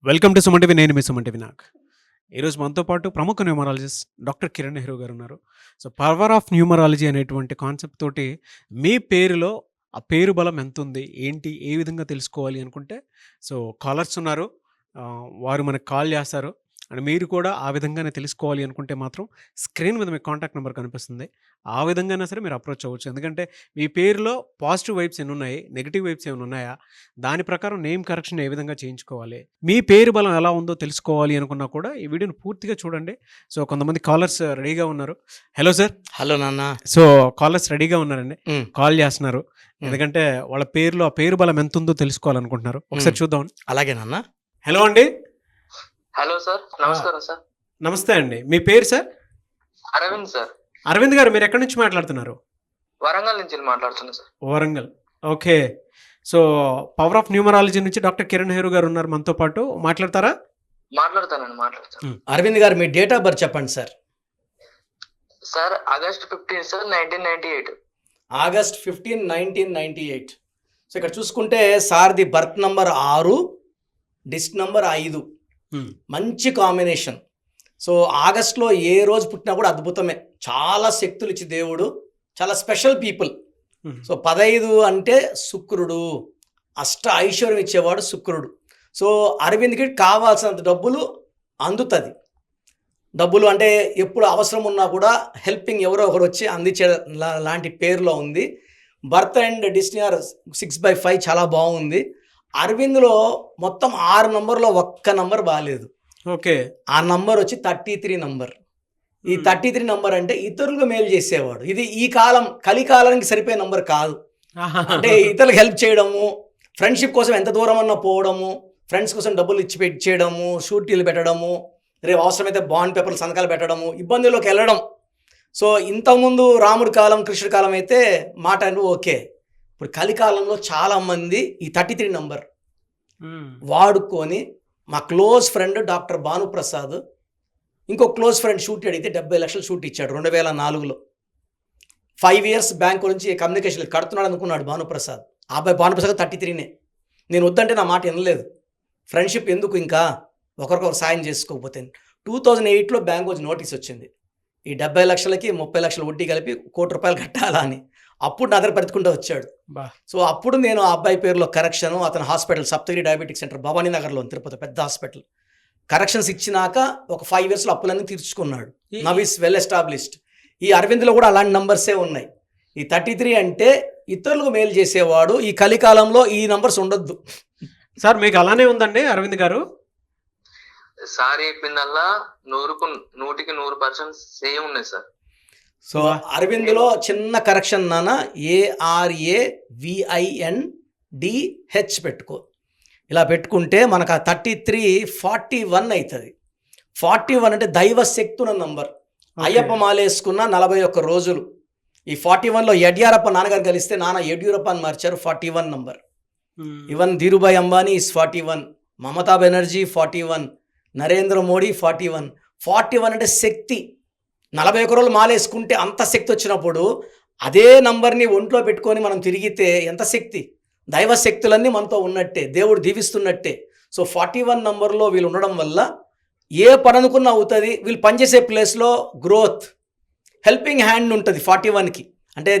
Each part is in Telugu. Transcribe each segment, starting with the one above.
Welcome to Suman TV. నేను మీ సుమన్ టీవీ నాగ్. ఈరోజు మనతో పాటు ప్రముఖ న్యూమరాలజిస్ట్ డాక్టర్ కిరణ్ నెహ్రూ గారు ఉన్నారు. సో పవర్ ఆఫ్ న్యూమరాలజీ అనేటువంటి కాన్సెప్ట్ తోటి మీ పేరులో ఆ పేరు బలం ఎంతుంది, ఏంటి, ఏ విధంగా తెలుసుకోవాలి అనుకుంటే సో కాలర్స్ ఉన్నారు. వారు మనకు కాల్ చేస్తారు. అండ్ మీరు కూడా ఆ విధంగానే తెలుసుకోవాలి అనుకుంటే మాత్రం స్క్రీన్ మీద మీకు కాంటాక్ట్ నెంబర్ కనిపిస్తుంది. ఆ విధంగానే సరే మీరు అప్రోచ్ అవ్వచ్చు. ఎందుకంటే మీ పేరులో పాజిటివ్ వైబ్స్ ఎన్ని ఉన్నాయి, నెగిటివ్ వైబ్స్ ఏమైనా ఉన్నాయా, దాని ప్రకారం నేమ్ కరెక్షన్ ఏ విధంగా చేయించుకోవాలి, మీ పేరు బలం ఎలా ఉందో తెలుసుకోవాలి అనుకున్నా కూడా ఈ వీడియోని పూర్తిగా చూడండి. సో కొంతమంది కాలర్స్ రెడీగా ఉన్నారు. Hello sir. హలో నాన్న. సో కాలర్స్ రెడీగా ఉన్నారండి, కాల్ చేస్తున్నారు. ఎందుకంటే వాళ్ళ పేరులో ఆ పేరు బలం ఎంత ఉందో తెలుసుకోవాలనుకుంటున్నారు. ఒకసారి చూద్దాం. అలాగే నాన్న. హలో అండి. హలో సార్, నమస్కారం సార్. నమస్తే అండి. మీ పేరు సార్? అరవింద్ సార్. అరవింద్ గారు, మీరు ఎక్కడి నుంచి మాట్లాడుతున్నారు? వరంగల్ నుంచి మాట్లాడుతున్నా sir. Warangal. Okay. So power of numerology నుంచి డాక్టర్ కిరణ్ నెహ్రూ గారు ఉన్నారు మనతో పాటు. మాట్లాడతారా? మాట్లాడతాను. అరవింద్ గారు, మీ డేట్ ఆఫ్ బర్త్ చెప్పండి sir. Sir August 15 sir 1998. August 15, 1998. So ఇక్కడ చూసుకుంటే సార్ది బర్త్ నంబర్ 6, డిస్క్ నంబర్ 5. మంచి కాంబినేషన్. సో ఆగస్ట్లో ఏ రోజు పుట్టినా కూడా అద్భుతమే. చాలా శక్తులు ఇచ్చి దేవుడు, చాలా స్పెషల్ పీపుల్. సో 15 అంటే శుక్రుడు, అష్ట ఐశ్వర్యం ఇచ్చేవాడు శుక్రుడు. సో అరవింద్కి కావాల్సినంత డబ్బులు అందుతుంది. డబ్బులు అంటే ఎప్పుడు అవసరం ఉన్నా కూడా హెల్పింగ్ ఎవరో ఒకరు వచ్చి అందించే లాంటి పేరులో ఉంది. బర్త్ అండ్ డిస్టినర్ 6/5 చాలా బాగుంది. అరవింద్లో మొత్తం 6 నంబర్లో ఒక్క నంబర్ బాగాలేదు. ఓకే. ఆ నంబర్ వచ్చి 33 నంబర్. ఈ 33 నంబర్ అంటే ఇతరులకు మేలు చేసేవాడు. ఇది ఈ కాలం కలికాలానికి సరిపోయే నంబర్ కాదు. అంటే ఇతరులకు హెల్ప్ చేయడము, ఫ్రెండ్షిప్ కోసం ఎంత దూరం అన్నా పోవడము, ఫ్రెండ్స్ కోసం డబ్బులు ఇచ్చేయడము, షూటీలు పెట్టడము, రేపు అవసరమైతే బాండ్ పేపర్లు సంతకాలు పెట్టడము, ఇబ్బందుల్లోకి వెళ్ళడం. సో ఇంతకుముందు రాముడి కాలం, కృష్ణుడి కాలం అయితే మాట ఓకే. ఇప్పుడు కలికాలంలో చాలామంది ఈ 33 నంబర్ వాడుకొని, మా క్లోజ్ ఫ్రెండ్ డాక్టర్ భానుప్రసాద్ ఇంకో క్లోజ్ ఫ్రెండ్ షూట్ అడిగితే 70 లక్షలు షూట్ ఇచ్చాడు 2004లో. 5 years బ్యాంక్ నుంచి కమ్యూనికేషన్ కడుతున్నాడు అనుకున్నాడు భానుప్రసాద్. ఆ అబ్బాయి భానుప్రసాద్ 33నే. నేను వద్దంటే నా మాట వినలేదు. ఫ్రెండ్షిప్ ఎందుకు, ఇంకా ఒకరికొకరు సాయం చేసుకోకపోతే. 2008లో బ్యాంక్ వచ్చి నోటీస్ వచ్చింది, ఈ 70 లక్షలకి 30 లక్షల వడ్డీ కలిపి ₹1 కోటి కట్టాలా అని. అప్పుడు నా దగ్గర పెట్టుకుంటూ వచ్చాడు. సో అప్పుడు నేను ఆ అబ్బాయి పేరులో కరెక్షన్, అతను hospital Saptagiri diabetic centre Bhavani నగర్లో, తిరుపతి పెద్ద హాస్పిటల్, కరెక్షన్స్ ఇచ్చినాక ఒక 5 yearsలో అప్పులన్నీ తీర్చుకున్నాడు. Now is well established. ఈ అరవింద్లో కూడా అలాంటి నంబర్సే ఉన్నాయి. ఈ 33 అంటే ఇతరులకు మేలు చేసేవాడు. ఈ కలికాలంలో ఈ నంబర్స్ ఉండొద్దు సార్. మీకు అలానే ఉందండి అరవింద్ గారు? సార్ చెప్పిందల్లా 100% సేమ్ ఉన్నాయి సార్. సో అరవింద్లో చిన్న కరెక్షన్ నాన్న, ARAVINDH పెట్టుకో. ఇలా పెట్టుకుంటే మనకు ఆ 33 41 అవుతుంది. 41 అంటే దైవశక్తి ఉన్న నంబర్. అయ్యప్ప మాలేసుకున్న 41 రోజులు. ఈ 41లో యడ్యూరప్ప నాన్నగారు కలిస్తే నాన్న యడ్యూరప్ప అని మార్చారు, 41 number. Even Dhirubhai Ambani is 41, Mamata Banerjee 41, Narendra Modi 41. 41 అంటే శక్తి. 41 రోజులు మాలేసుకుంటే అంత శక్తి వచ్చినప్పుడు అదే నంబర్ని ఒంట్లో పెట్టుకొని మనం తిరిగితే ఎంత శక్తి, దైవశక్తులన్నీ మనతో ఉన్నట్టే, దేవుడు దీవిస్తున్నట్టే. సో 41 నంబర్లో వీళ్ళు ఉండడం వల్ల ఏ పని అనుకున్నా అవుతుంది. వీళ్ళు పనిచేసే ప్లేస్లో గ్రోత్, హెల్పింగ్ హ్యాండ్ ఉంటుంది 41కి. అంటే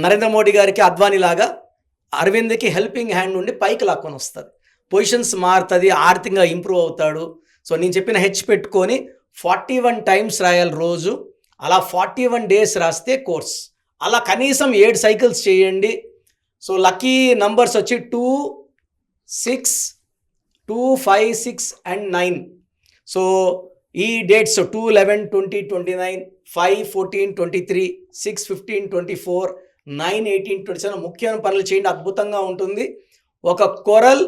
నరేంద్ర మోడీ గారికి అద్వానీ లాగా అరవింద్కి హెల్పింగ్ హ్యాండ్ ఉండి పైకి లాక్కొని వస్తుంది, పొజిషన్స్ మారుతుంది, ఆర్థికంగా ఇంప్రూవ్ అవుతాడు. సో నేను చెప్పిన హెచ్ పెట్టుకొని 41 టైమ్స్ రాయాలి రోజు. అలా 41 days రాస్తే కోర్స్. అలా కనీసం 7 cycles చేయండి. సో లక్కీ నంబర్స్ వచ్చి 2, 6, 2, 5, 6 and 9. సో ఈ డేట్స్ 2, 11, 20, 29, 5, 14, 23, 6, 15, 24, 9, 18, 27 ముఖ్యమైన పనులు చేయండి, అద్భుతంగా ఉంటుంది. ఒక కొరల్,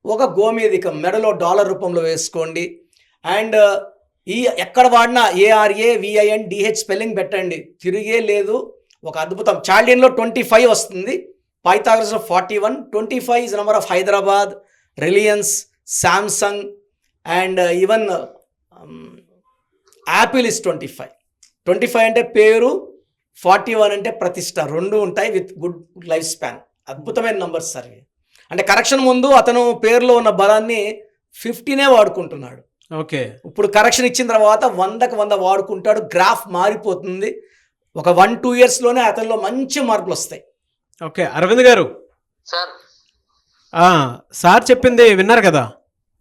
ఒక గోమేధికం మెడలో డాలర్ రూపంలో వేసుకోండి. అండ్ ఈ ఎక్కడ వాడినా ARAVINDH స్పెల్లింగ్ పెట్టండి, తిరిగే లేదు. ఒక అద్భుతం. చాల్డియన్లో 25 వస్తుంది, పైథాగరస్లో 41. 25 is number of Hyderabad, Reliance, Samsung and even Apple is 25. 25 అంటే పేరు, 41 అంటే ప్రతిష్ట. 2 ఉంటాయి విత్ గుడ్ లైఫ్ స్పాన్. అద్భుతమైన నంబర్స్ సార్. అంటే కరెక్షన్ ముందు అతను పేరులో ఉన్న బలాన్ని 15 వాడుకుంటున్నాడు. ఓకే. ఇప్పుడు కరెక్షన్ ఇచ్చిన తర్వాత 100కి 100 వాడుకుంటాడు. గ్రాఫ్ మారిపోతుంది. ఒక 1-2 ఇయర్స్లోనే అతనిలో మంచి మార్పులు వస్తాయి. ఓకే. అరవింద్ గారు, సార్ సార్ చెప్పింది విన్నారు కదా?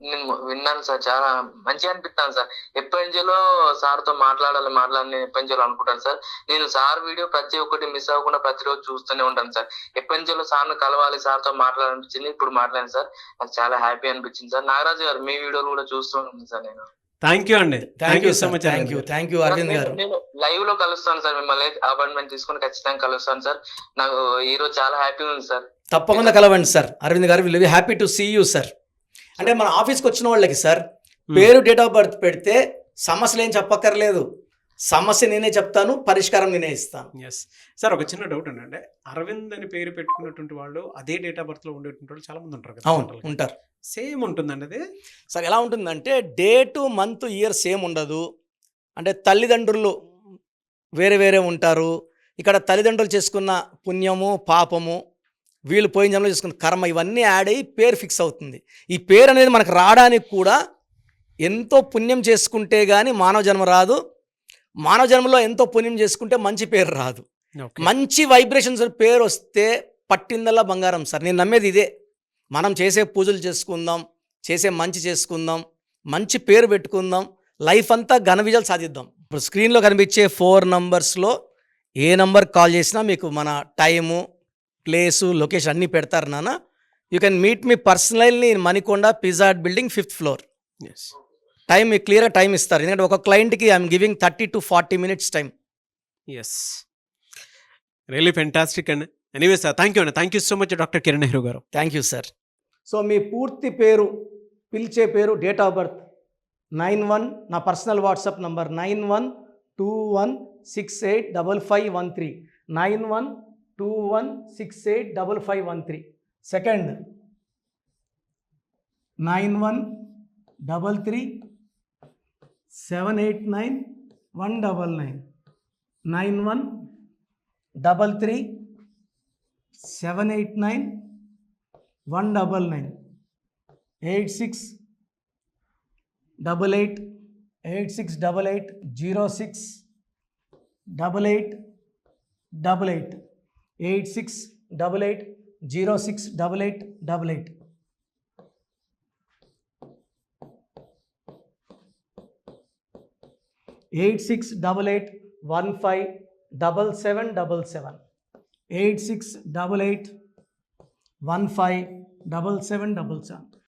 నేను విన్నాను సార్, చాలా మంచిగా అనిపిస్తాను సార్. ఎప్పటించలో సార్ తో మాట్లాడాలని ఎప్పటించలో అనుకుంటాను సార్. నేను సార్ వీడియో ప్రతి ఒక్కటి మిస్ అవ్వకుండా ప్రతిరోజు చూస్తూనే ఉంటాను సార్. ఎప్పటించలో సార్ను కలవాలి, సార్ తో మాట్లాడాలనిపించింది, ఇప్పుడు మాట్లాడాను సార్. నాకు చాలా హ్యాపీ అనిపించింది సార్. నాగరాజు గారు మీ వీడియోలు కూడా చూస్తూ ఉంటాను సార్ నేను. థ్యాంక్ యూ అండి. Thank you so much. Thank you Arvind garu. నేను లైవ్ లో కలుస్తాను సార్, మిమ్మల్ని అపాయింట్మెంట్ తీసుకుని ఖచ్చితంగా కలుస్తాను సార్. నాకు ఈ రోజు చాలా హ్యాపీ ఉంది సార్. తప్పకుండా కలవండి sir Arvind garu. Will be happy to see you sir. అంటే మన ఆఫీస్కి వచ్చిన వాళ్ళకి సార్ పేరు, డేట్ ఆఫ్ బర్త్ పెడితే సమస్యలు ఏం చెప్పక్కర్లేదు. సమస్య నేనే చెప్తాను, పరిష్కారం నేనే ఇస్తాను. ఎస్ సార్, ఒక చిన్న డౌట్ అండి. అరవింద్ అని పేరు పెట్టుకున్నటువంటి వాళ్ళు అదే డేట్ ఆఫ్ బర్త్ లో ఉండేటువంటి వాళ్ళు చాలా మంది ఉంటారు కదా? అవును, ఉంటారు. సేమ్ ఉంటుందండి అది? సార్ ఎలా ఉంటుందంటే డేటు, మంత్, ఇయర్ సేమ్ ఉండదు. అంటే తల్లిదండ్రులు వేరే వేరే ఉంటారు. ఇక్కడ తల్లిదండ్రులు చేసుకున్న పుణ్యము, పాపము, వీళ్ళు పోయిన జన్మలో చేసుకున్న కర్మ, ఇవన్నీ యాడ్ అయ్యి పేరు ఫిక్స్ అవుతుంది. ఈ పేరు అనేది మనకు రావడానికి కూడా ఎంతో పుణ్యం చేసుకుంటే కానీ మానవ జన్మ రాదు. మానవ జన్మలో ఎంతో పుణ్యం చేసుకుంటే మంచి పేరు రాదు. మంచి వైబ్రేషన్స్ పేరు వస్తే పట్టిందల్లా బంగారం సార్. నేను నమ్మేది ఇదే. మనం చేసే పూజలు చేసుకుందాం, చేసే మంచి చేసుకుందాం, మంచి పేరు పెట్టుకుందాం, లైఫ్ అంతా ఘన విజయాలు సాధిద్దాం. ఇప్పుడు స్క్రీన్లో కనిపించే 4 నంబర్స్లో ఏ నంబర్ కాల్ చేసినా మీకు మన టైము, ప్లేసు, లొకేషన్ అన్నీ పెడతారు నాన్న. You can meet me personally in Manikonda pizza hut building 5th floor. Yes. Time మీకు క్లియర్గా టైం ఇస్తారు. ఎందుకంటే ఒక క్లయింట్కి I'm giving 30 to 40 minutes time. Yes, really fantastic అండి. ఎనీవే సార్, థ్యాంక్ యూ అండి. Thank you so much doctor Kiran Nehru garu. Thank you sir. So మీ పూర్తి పేరు, పిలిచే పేరు, డేట్ ఆఫ్ బర్త్ 91, నా personal WhatsApp number 9121685513, 9121685513. Second 9133789199, 9133789199, 8688068888, 8688068888. Eight six double eight 157777, 8688157777.